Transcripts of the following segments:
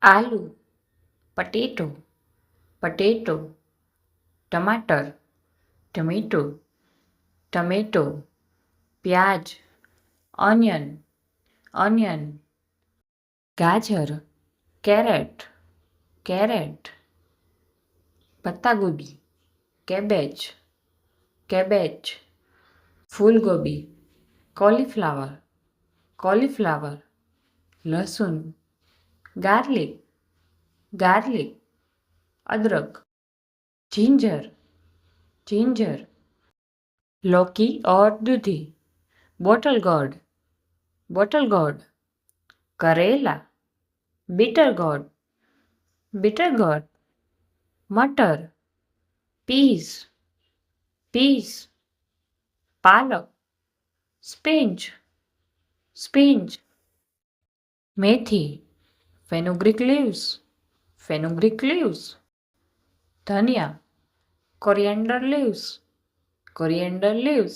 आलू, potato, potato, टमाटर, tomato, tomato, प्याज, onion, onion, गाजर, carrot, carrot, पत्ता गोभी, cabbage, cabbage, फूल गोभी, cauliflower, cauliflower, लहसुन, garlic, garlic, अदरक, जिंजर, जिंजर, लौकी और दूधी, बॉटल गोर्ड, बॉटल गोर्ड, करेला, बिटर गोर्ड, बिटर गोर्ड, मटर, पीस, पीस, पालक, स्पिंच, स्पिंच, मेथी, फेनुग्रीक लीव्स, फेनुग्रीक लीव्स, धनिया, कोरिएंडर लीव्स, कोरिएंडर लीव्स,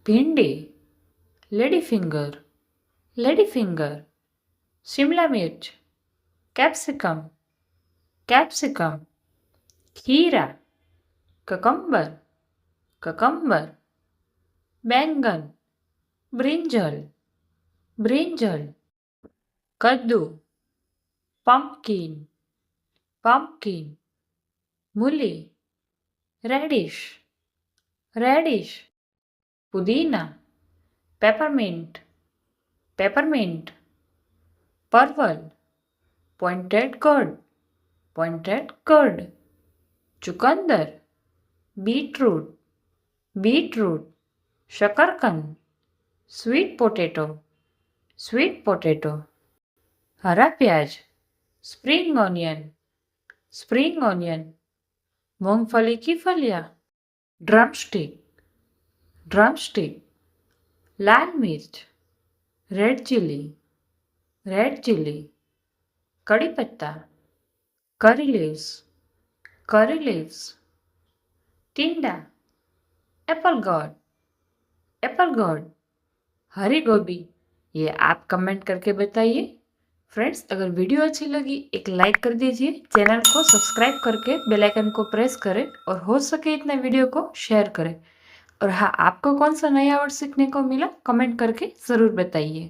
भिंडी, lady finger, lady finger, Shimla मिर्च, कैप्सिकम, कैप्सिकम, खीरा, ककम्बर, ककम्बर, बैंगन, ब्रिंजल, ब्रिंजल, कद्दू, पम्पकिन, पम्पकिन, मूली, रेडिश, रेडिश, पुदीना, पेपरमिंट, पेपरमिंट, परवल, पॉइंटेड कर्ड, पॉइंटेड कर्ड, चुकंदर, बीटरूट, बीटरूट, शकरकंद, स्वीट पोटैटो, स्वीट पोटैटो, हरा प्याज, स्प्रिंग ऑनियन, स्प्रिंग ऑनियन, मूंगफली की फलियां, ड्रमस्टिक, ड्रमस्टिक, लाल मिर्च, रेड चिली, रेड चिली, कड़ी पत्ता, करी लीव्स, करी लीव्स, टिंडा, एप्पल गॉड, एप्पल गॉड, हरी गोभी। ये आप कमेंट करके बताइए। फ्रेंड्स, अगर वीडियो अच्छी लगी एक लाइक कर दीजिए, चैनल को सब्सक्राइब करके बेल आइकन को प्रेस करें और हो सके इतना वीडियो को शेयर करें। और हाँ, आपको कौन सा नया वर्ड सीखने को मिला कमेंट करके ज़रूर बताइए।